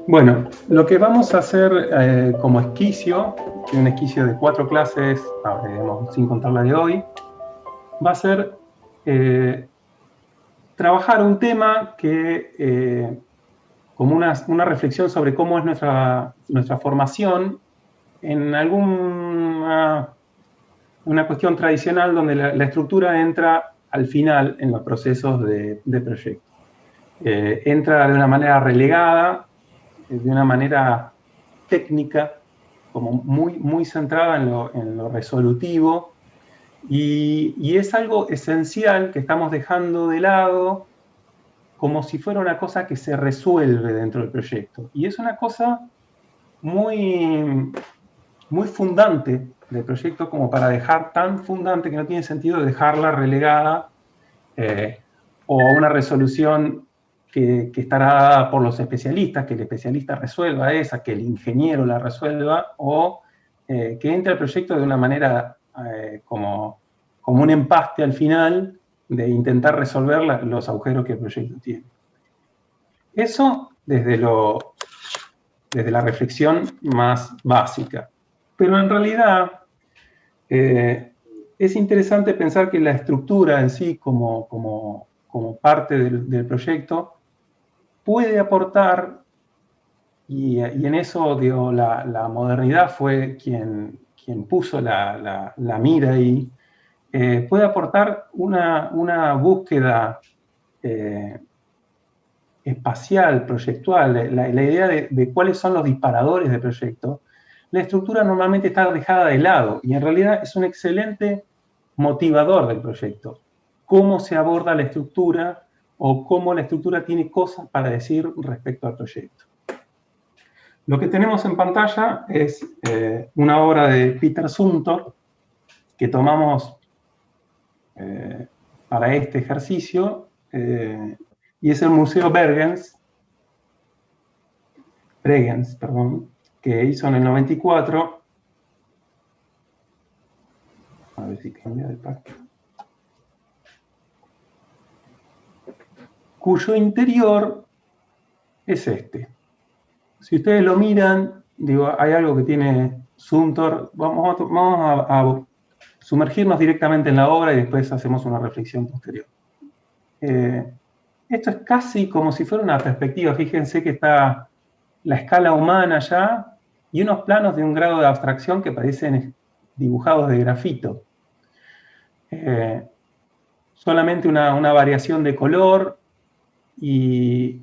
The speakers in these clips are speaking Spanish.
Bueno, lo que vamos a hacer como esquicio, que es un esquicio de 4 clases, sin contar la de hoy, va a ser trabajar un tema que, como una reflexión sobre cómo es nuestra formación en una cuestión tradicional donde la estructura entra al final en los procesos de proyecto. Entra de una manera relegada, de una manera técnica, como muy centrada en lo resolutivo, y es algo esencial que estamos dejando de lado como si fuera una cosa que se resuelve dentro del proyecto. Y es una cosa muy fundante del proyecto, como para dejar tan fundante que no tiene sentido dejarla relegada o una resolución que estará dada por los especialistas, que el especialista resuelva esa, que el ingeniero la resuelva, o que entre al proyecto de una manera como un empaste al final de intentar resolver los agujeros que el proyecto tiene. Eso desde la reflexión más básica. Pero en realidad es interesante pensar que la estructura en sí, como parte del proyecto, puede aportar, y en eso digo, la modernidad fue quien puso la mira ahí, puede aportar una búsqueda espacial, proyectual, la idea de cuáles son los disparadores del proyecto. La estructura normalmente está dejada de lado y en realidad es un excelente motivador del proyecto. Cómo se aborda la estructura o cómo la estructura tiene cosas para decir respecto al proyecto. Lo que tenemos en pantalla es una obra de Peter Zumthor que tomamos para este ejercicio y es el Museo Bregenz, que hizo en el 94. A ver si cambia de página. Cuyo interior es este. Si ustedes lo miran, digo, hay algo que tiene Zumthor. Vamos a sumergirnos directamente en la obra y después hacemos una reflexión posterior. Esto es casi como si fuera una perspectiva. Fíjense que está la escala humana ya y unos planos de un grado de abstracción que parecen dibujados de grafito. Solamente una variación de color y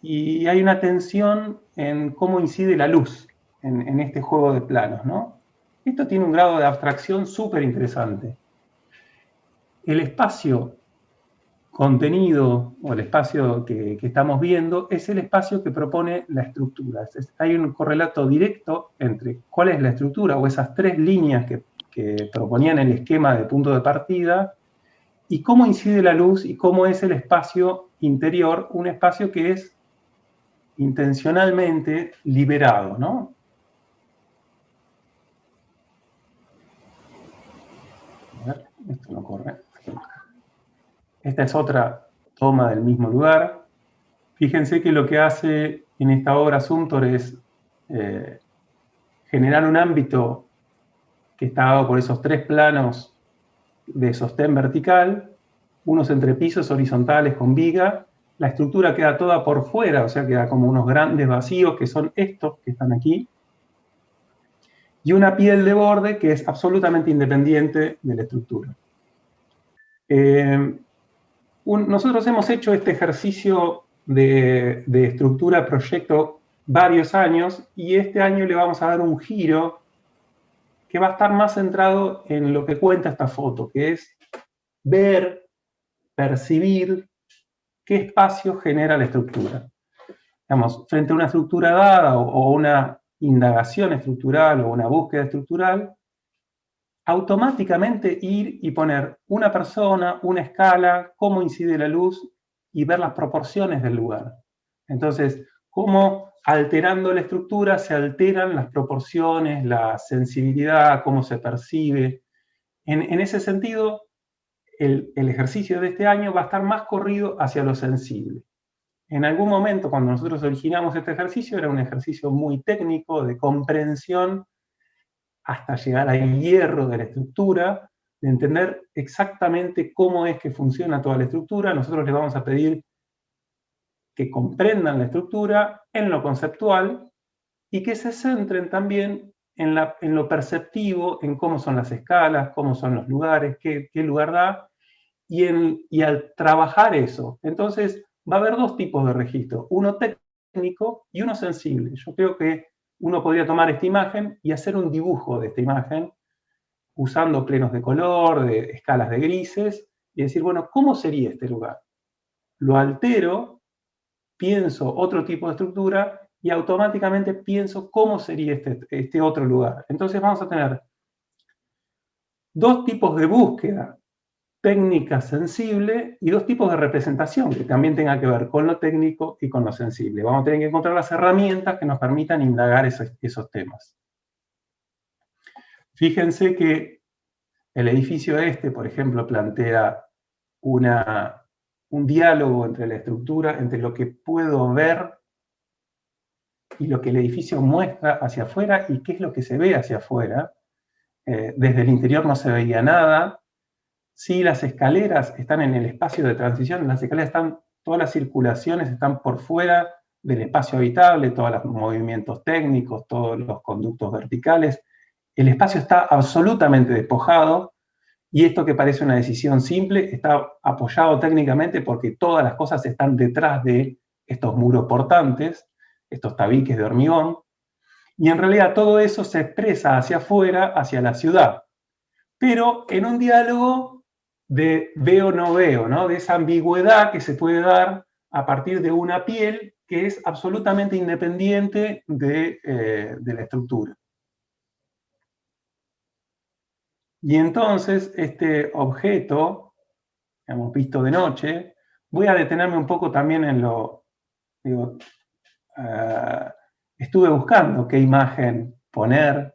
hay una tensión en cómo incide la luz en este juego de planos, ¿no? Esto tiene un grado de abstracción súper interesante. El espacio contenido o el espacio que estamos viendo es el espacio que propone la estructura. Hay un correlato directo entre cuál es la estructura o esas 3 líneas que proponían el esquema de punto de partida y cómo incide la luz y cómo es el espacio interior, un espacio que es intencionalmente liberado, ¿no? A ver, esto no corre. Esta es otra toma del mismo lugar. Fíjense que lo que hace en esta obra Zumthor es generar un ámbito que está dado por esos 3 planos de sostén vertical, unos entrepisos horizontales con viga. La estructura queda toda por fuera, o sea, queda como unos grandes vacíos que son estos que están aquí. Y una piel de borde que es absolutamente independiente de la estructura. Nosotros hemos hecho este ejercicio de estructura proyecto varios años y este año le vamos a dar un giro que va a estar más centrado en lo que cuenta esta foto, que es ver, percibir qué espacio genera la estructura. Digamos, frente a una estructura dada o una indagación estructural o una búsqueda estructural, automáticamente ir y poner una persona, una escala, cómo incide la luz y ver las proporciones del lugar. Entonces, cómo alterando la estructura se alteran las proporciones, la sensibilidad, cómo se percibe. En ese sentido, el ejercicio de este año va a estar más corrido hacia lo sensible. en algún momento, cuando nosotros originamos este ejercicio, era un ejercicio muy técnico, de comprensión, hasta llegar al hierro de la estructura, de entender exactamente cómo es que funciona toda la estructura. Nosotros les vamos a pedir que comprendan la estructura en lo conceptual y que se centren también en lo perceptivo, en cómo son las escalas, cómo son los lugares, qué lugar da, y al trabajar eso. Entonces, va a haber dos tipos de registro, uno técnico y uno sensible. Yo creo que uno podría tomar esta imagen y hacer un dibujo de esta imagen usando plenos de color, de escalas de grises, y decir, bueno, ¿cómo sería este lugar? Lo altero, pienso otro tipo de estructura y automáticamente pienso cómo sería este otro lugar. Entonces vamos a tener dos tipos de búsqueda, técnica sensible, y dos tipos de representación que también tenga que ver con lo técnico y con lo sensible. Vamos a tener que encontrar las herramientas que nos permitan indagar esos temas. Fíjense que el edificio por ejemplo, plantea un diálogo entre la estructura, entre lo que puedo ver y lo que el edificio muestra hacia afuera y qué es lo que se ve hacia afuera. Desde el interior no se veía nada. Sí, las escaleras están en el espacio de transición, las escaleras todas las circulaciones están por fuera del espacio habitable, todos los movimientos técnicos, todos los conductos verticales. El espacio está absolutamente despojado, y esto que parece una decisión simple está apoyado técnicamente porque todas las cosas están detrás de estos muros portantes, estos tabiques de hormigón, y en realidad todo eso se expresa hacia afuera, hacia la ciudad, pero en un diálogo de veo no veo, ¿no? De esa ambigüedad que se puede dar a partir de una piel que es absolutamente independiente de la estructura. Y entonces este objeto, hemos visto de noche, voy a detenerme un poco también en estuve buscando qué imagen poner,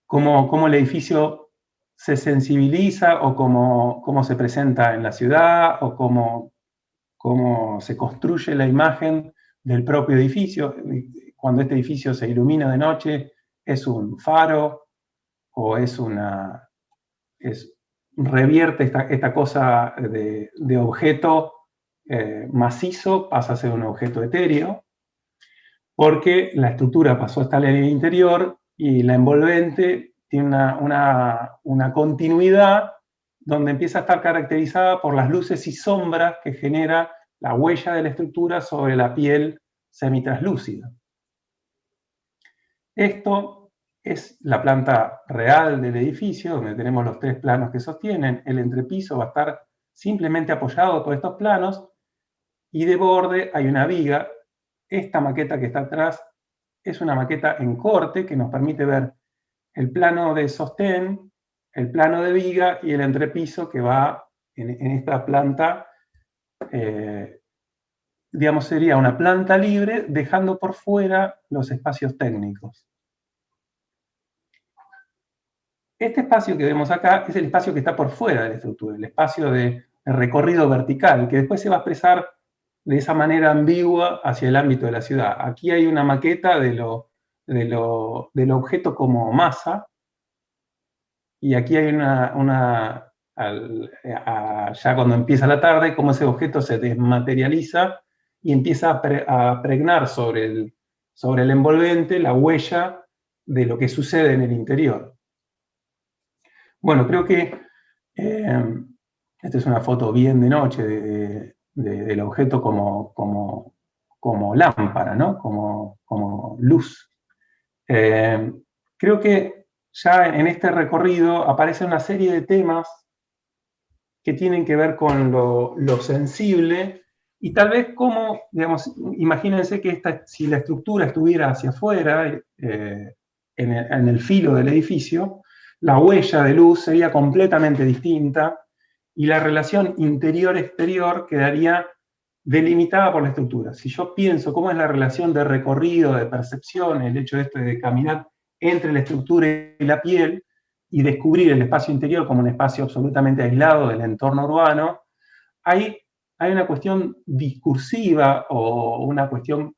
cómo el edificio se sensibiliza, o cómo se presenta en la ciudad, o cómo se construye la imagen del propio edificio. Cuando este edificio se ilumina de noche, es un faro, o revierte esta cosa de objeto macizo, pasa a ser un objeto etéreo, porque la estructura pasó a estar en el interior y la envolvente tiene una continuidad donde empieza a estar caracterizada por las luces y sombras que genera la huella de la estructura sobre la piel semitraslúcida. Esto es la planta real del edificio, donde tenemos los tres planos que sostienen. El entrepiso va a estar simplemente apoyado por estos planos, y de borde hay una viga. Esta maqueta que está atrás es una maqueta en corte que nos permite ver el plano de sostén, el plano de viga y el entrepiso que va en esta planta. Digamos, sería una planta libre, dejando por fuera los espacios técnicos. Este espacio que vemos acá es el espacio que está por fuera de la estructura, el espacio de recorrido vertical, que después se va a expresar de esa manera ambigua hacia el ámbito de la ciudad. Aquí hay una maqueta del objeto como masa, y aquí hay ya cuando empieza la tarde, cómo ese objeto se desmaterializa y empieza a pregnar sobre el envolvente la huella de lo que sucede en el interior. Bueno, creo que esta es una foto bien de noche del objeto como lámpara, ¿no? Como luz. Creo que ya en este recorrido aparece una serie de temas que tienen que ver con lo sensible, y tal vez como, digamos, imagínense que si la estructura estuviera hacia afuera, en el filo del edificio, la huella de luz sería completamente distinta, y la relación interior-exterior quedaría delimitada por la estructura. Si yo pienso cómo es la relación de recorrido, de percepción, el hecho de caminar entre la estructura y la piel, y descubrir el espacio interior como un espacio absolutamente aislado del entorno urbano, ahí hay una cuestión discursiva o una cuestión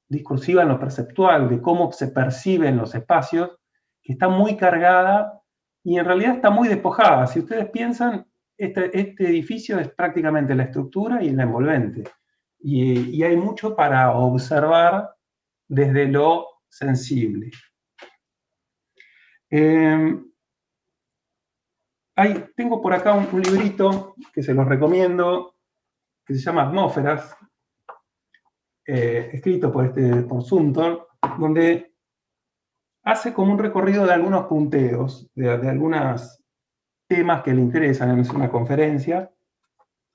discursiva en lo perceptual, de cómo se perciben los espacios, que está muy cargada y en realidad está muy despojada. Si ustedes piensan, este edificio es prácticamente la estructura y la envolvente. Y hay mucho para observar desde lo sensible. Tengo por acá un librito que se los recomiendo, que se llama Atmósferas, escrito por Sumter, donde hace como un recorrido de algunos punteos, de algunos temas que le interesan. Es una conferencia,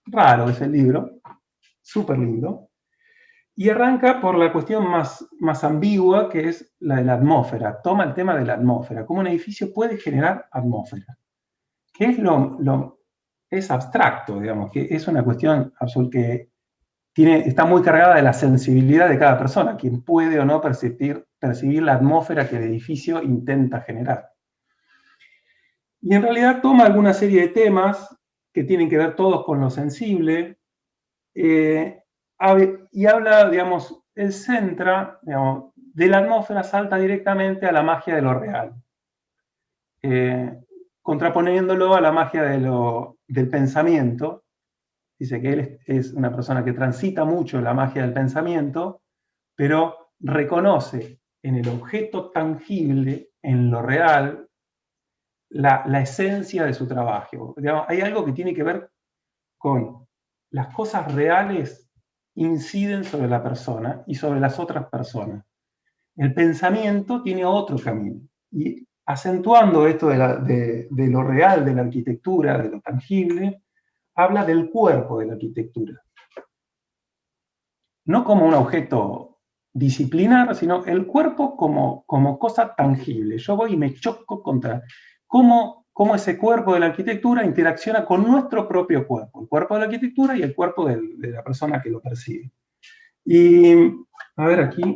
raro es el libro, súper lindo, y arranca por la cuestión más ambigua, que es la de la atmósfera. Toma el tema de la atmósfera, cómo un edificio puede generar atmósfera, que es es abstracto, digamos, que es una cuestión que está muy cargada de la sensibilidad de cada persona, quien puede o no percibir la atmósfera que el edificio intenta generar. Y en realidad toma alguna serie de temas que tienen que ver todos con lo sensible, y habla, digamos, él centra, digamos, de la atmósfera, salta directamente a la magia de lo real, contraponiéndolo a la magia del pensamiento. Dice que él es una persona que transita mucho la magia del pensamiento, pero reconoce en el objeto tangible, en lo real, la esencia de su trabajo. Digamos, hay algo que tiene que ver con las cosas reales inciden sobre la persona y sobre las otras personas. El pensamiento tiene otro camino. Y acentuando esto de lo real, de la arquitectura, de lo tangible, habla del cuerpo de la arquitectura. No como un objeto disciplinar, sino el cuerpo como cosa tangible. Yo voy y me choco contra cómo ese cuerpo de la arquitectura interacciona con nuestro propio cuerpo, el cuerpo de la arquitectura y el cuerpo de la persona que lo percibe. Y, a ver aquí.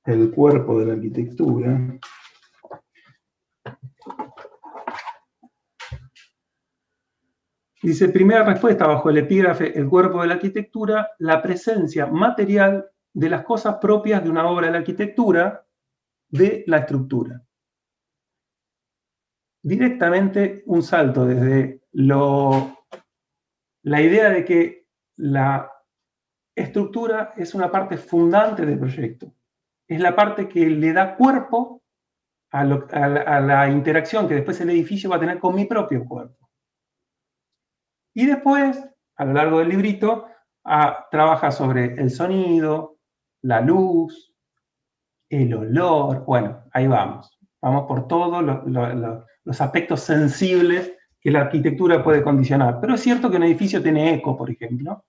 El cuerpo de la arquitectura. Dice, primera respuesta bajo el epígrafe El cuerpo de la arquitectura, la presencia material de las cosas propias de una obra de la arquitectura, de la estructura. Directamente un salto desde la idea de que la estructura es una parte fundante del proyecto. Es la parte que le da cuerpo a la interacción que después el edificio va a tener con mi propio cuerpo. Y después, a lo largo del librito, trabaja sobre el sonido, la luz, el olor. Bueno, ahí vamos. Vamos por todos los aspectos sensibles que la arquitectura puede condicionar. Pero es cierto que un edificio tiene eco, por ejemplo,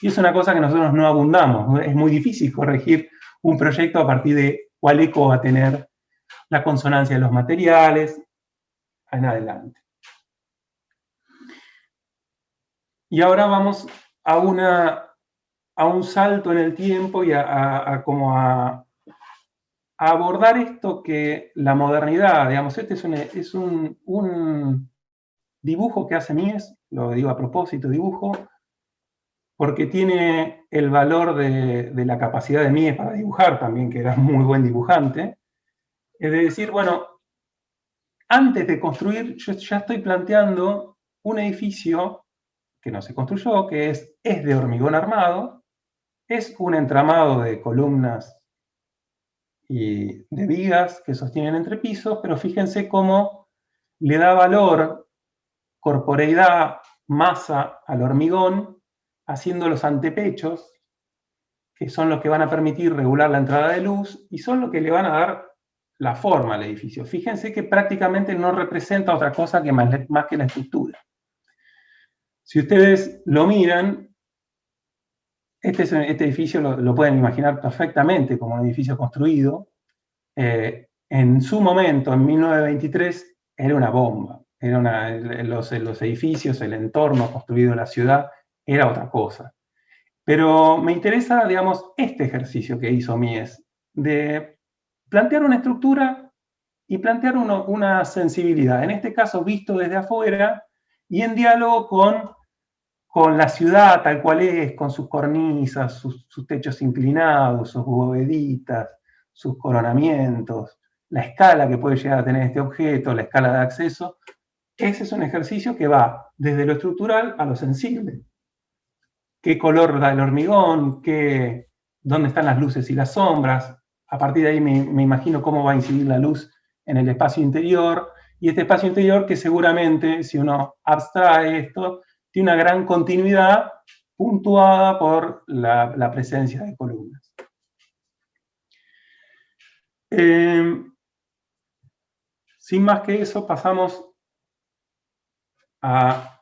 y es una cosa que nosotros no abundamos. Es muy difícil corregir un proyecto a partir de cuál eco va a tener la consonancia de los materiales, en adelante. Y ahora vamos a un salto en el tiempo y a abordar esto que la modernidad, digamos, este es un dibujo que hace Mies, lo digo a propósito, dibujo, porque tiene el valor de la capacidad de Mies para dibujar también, que era muy buen dibujante, es de decir, bueno, antes de construir, yo ya estoy planteando un edificio que no se construyó, que es de hormigón armado, es un entramado de columnas y de vigas que sostienen entrepisos, pero fíjense cómo le da valor, corporeidad, masa al hormigón, haciendo los antepechos, que son los que van a permitir regular la entrada de luz y son los que le van a dar la forma al edificio. Fíjense que prácticamente no representa otra cosa que más que la estructura. Si ustedes lo miran, este edificio lo pueden imaginar perfectamente como un edificio construido. En su momento, en 1923, era una bomba. Los edificios, el entorno construido en la ciudad, era otra cosa. Pero me interesa, digamos, este ejercicio que hizo Mies, de plantear una estructura y plantear una sensibilidad, en este caso visto desde afuera y en diálogo con la ciudad tal cual es, con sus cornisas, sus techos inclinados, sus boveditas, sus coronamientos, la escala que puede llegar a tener este objeto, la escala de acceso. Ese es un ejercicio que va desde lo estructural a lo sensible. ¿Qué color da el hormigón? ¿Dónde están las luces y las sombras? A partir de ahí me imagino cómo va a incidir la luz en el espacio interior, y este espacio interior que seguramente, si uno abstrae esto, tiene una gran continuidad puntuada por la presencia de columnas. Sin más que eso, pasamos a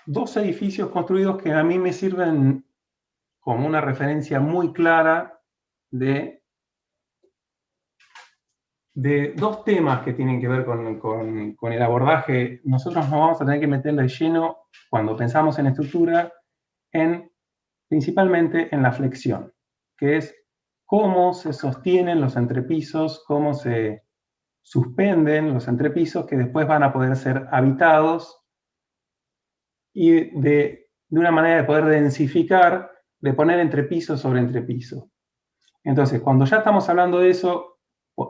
dos edificios construidos que a mí me sirven como una referencia muy clara de dos temas que tienen que ver con el abordaje. Nosotros nos vamos a tener que meter de lleno, cuando pensamos en estructura, principalmente en la flexión, que es cómo se sostienen los entrepisos, cómo se suspenden los entrepisos que después van a poder ser habitados, y de una manera de poder densificar, de poner entrepiso sobre entrepiso. Entonces, cuando ya estamos hablando de eso,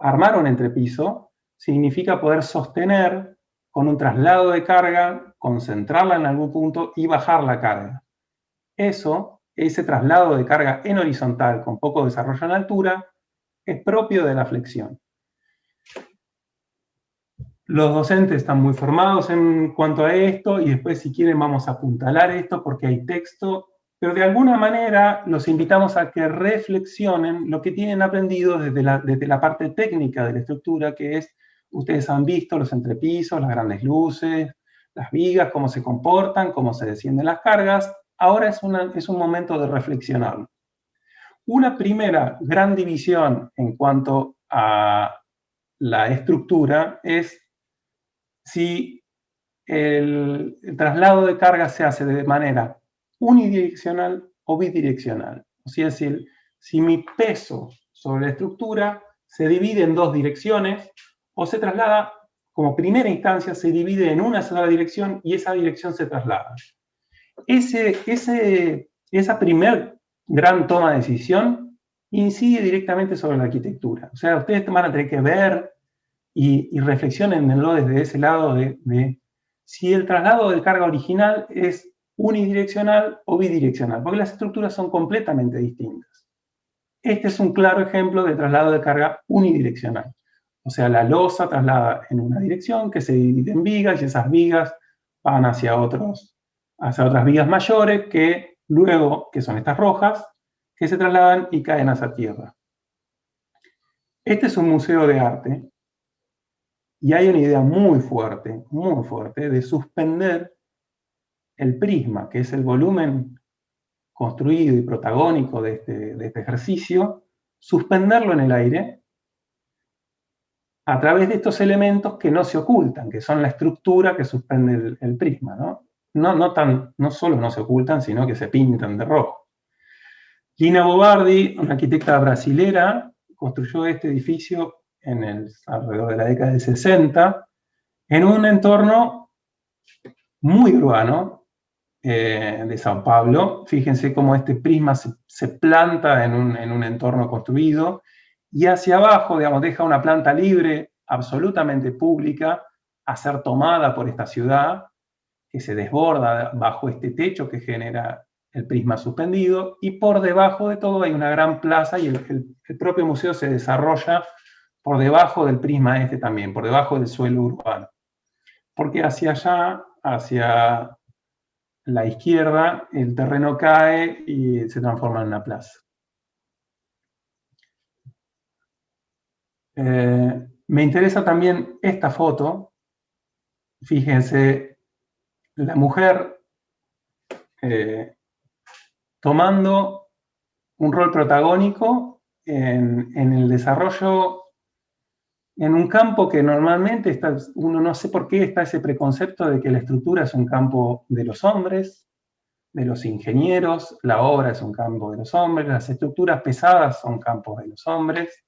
armar un entrepiso significa poder sostener con un traslado de carga, concentrarla en algún punto y bajar la carga. Ese traslado de carga en horizontal con poco desarrollo en altura, es propio de la flexión. Los docentes están muy formados en cuanto a esto, y después, si quieren, vamos a apuntalar esto porque hay texto, pero de alguna manera los invitamos a que reflexionen lo que tienen aprendido desde la parte técnica de la estructura, que es, ustedes han visto los entrepisos, las grandes luces, las vigas, cómo se comportan, cómo se descienden las cargas. Ahora es un momento de reflexionarlo. Una primera gran división en cuanto a la estructura es si el traslado de carga se hace de manera unidireccional o bidireccional. O sea, si mi peso sobre la estructura se divide en dos direcciones, o se traslada, como primera instancia, se divide en una sola dirección y esa dirección se traslada. Esa primer gran toma de decisión incide directamente sobre la arquitectura. O sea, ustedes van a tener que ver y reflexionenlo desde ese lado de si el traslado de carga original es unidireccional o bidireccional, porque las estructuras son completamente distintas. Este es un claro ejemplo de traslado de carga unidireccional. O sea, la losa traslada en una dirección que se divide en vigas, y esas vigas van hacia otras vigas mayores que luego, que son estas rojas, que se trasladan y caen hacia tierra. Este es un museo de arte. Y hay una idea muy fuerte de suspender el prisma, que es el volumen construido y protagónico de este ejercicio, suspenderlo en el aire a través de estos elementos que no se ocultan, que son la estructura que suspende el prisma, ¿no? No solo no se ocultan, sino que se pintan de rojo. Lina Bobardi, una arquitecta brasilera, construyó este edificio alrededor de la década del 60, en un entorno muy urbano de Sao Paulo. Fíjense cómo este prisma se planta en un entorno construido, y hacia abajo, digamos, deja una planta libre, absolutamente pública, a ser tomada por esta ciudad, que se desborda bajo este techo que genera el prisma suspendido, y por debajo de todo hay una gran plaza, y el propio museo se desarrolla por debajo del prisma también, por debajo del suelo urbano. Porque hacia allá, hacia la izquierda, el terreno cae y se transforma en una plaza. Me interesa también esta foto. Fíjense, la mujer tomando un rol protagónico en el desarrollo, en un campo que normalmente uno no sé por qué está ese preconcepto de que la estructura es un campo de los hombres, de los ingenieros, la obra es un campo de los hombres, las estructuras pesadas son campos de los hombres,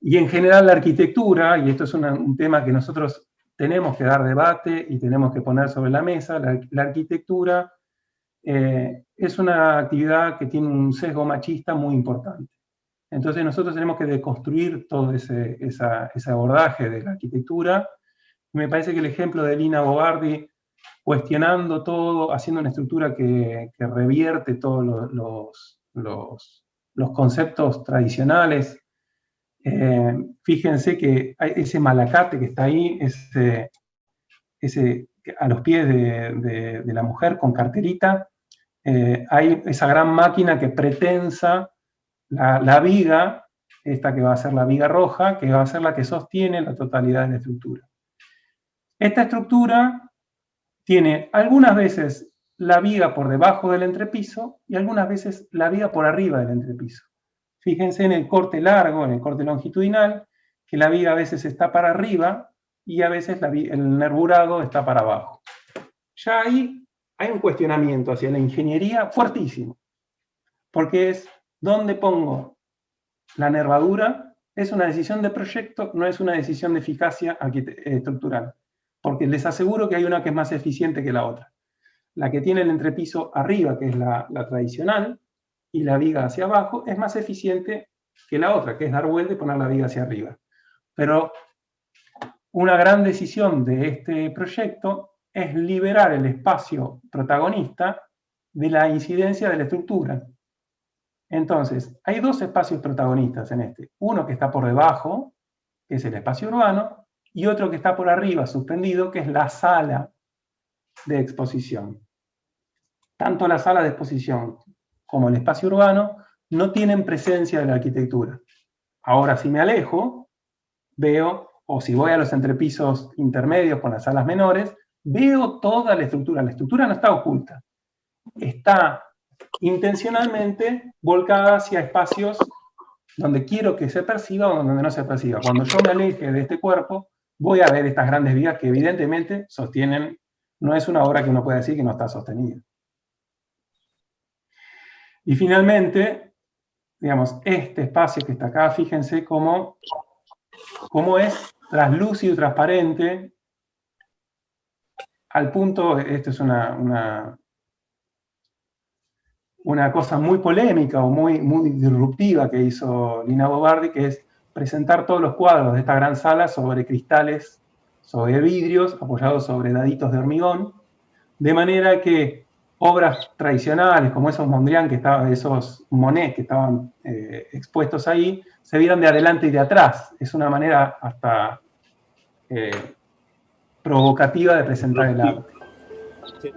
Y en general la arquitectura, y esto es un tema que nosotros tenemos que dar debate y tenemos que poner sobre la mesa, la arquitectura es una actividad que tiene un sesgo machista muy importante. Entonces nosotros tenemos que deconstruir todo ese abordaje de la arquitectura. Me parece que el ejemplo de Lina Bobardi, cuestionando todo, haciendo una estructura que revierte todos los conceptos tradicionales. Fíjense que ese malacate que está ahí, a los pies de la mujer con carterita, hay esa gran máquina que pretensa la viga, esta que va a ser la viga roja, que va a ser la que sostiene la totalidad de la estructura. Esta estructura tiene algunas veces la viga por debajo del entrepiso y algunas veces la viga por arriba del entrepiso. Fíjense en el corte largo, en el corte longitudinal, que la viga a veces está para arriba y a veces el nervurado está para abajo. Ya ahí hay un cuestionamiento hacia la ingeniería fuertísimo, porque es dónde pongo la nervadura, es una decisión de proyecto, no es una decisión de eficacia estructural, porque les aseguro que hay una que es más eficiente que la otra. La que tiene el entrepiso arriba, que es la tradicional, y la viga hacia abajo, es más eficiente que la otra, que es dar vuelta y poner la viga hacia arriba. Pero una gran decisión de este proyecto es liberar el espacio protagonista de la incidencia de la estructura. Entonces, hay dos espacios protagonistas en este. Uno que está por debajo, que es el espacio urbano, y otro que está por arriba, suspendido, que es la sala de exposición. Tanto la sala de exposición como el espacio urbano no tienen presencia de la arquitectura. Ahora, si me alejo, veo, o si voy a los entrepisos intermedios con las salas menores, veo toda la estructura. La estructura no está oculta. Está intencionalmente volcada hacia espacios donde quiero que se perciba o donde no se perciba. Cuando yo me aleje de este cuerpo, voy a ver estas grandes vigas que evidentemente sostienen, no es una obra que uno puede decir que no está sostenida. Y finalmente, digamos, este espacio que está acá, fíjense cómo es translúcido y transparente, al punto, esto es una cosa muy polémica o muy disruptiva que hizo Lina Bobardi, que es presentar todos los cuadros de esta gran sala sobre cristales, sobre vidrios, apoyados sobre daditos de hormigón, de manera que obras tradicionales como esos Mondrian, esos Monet que estaban expuestos ahí, se vieran de adelante y de atrás. Es una manera hasta provocativa de presentar el arte. Sí.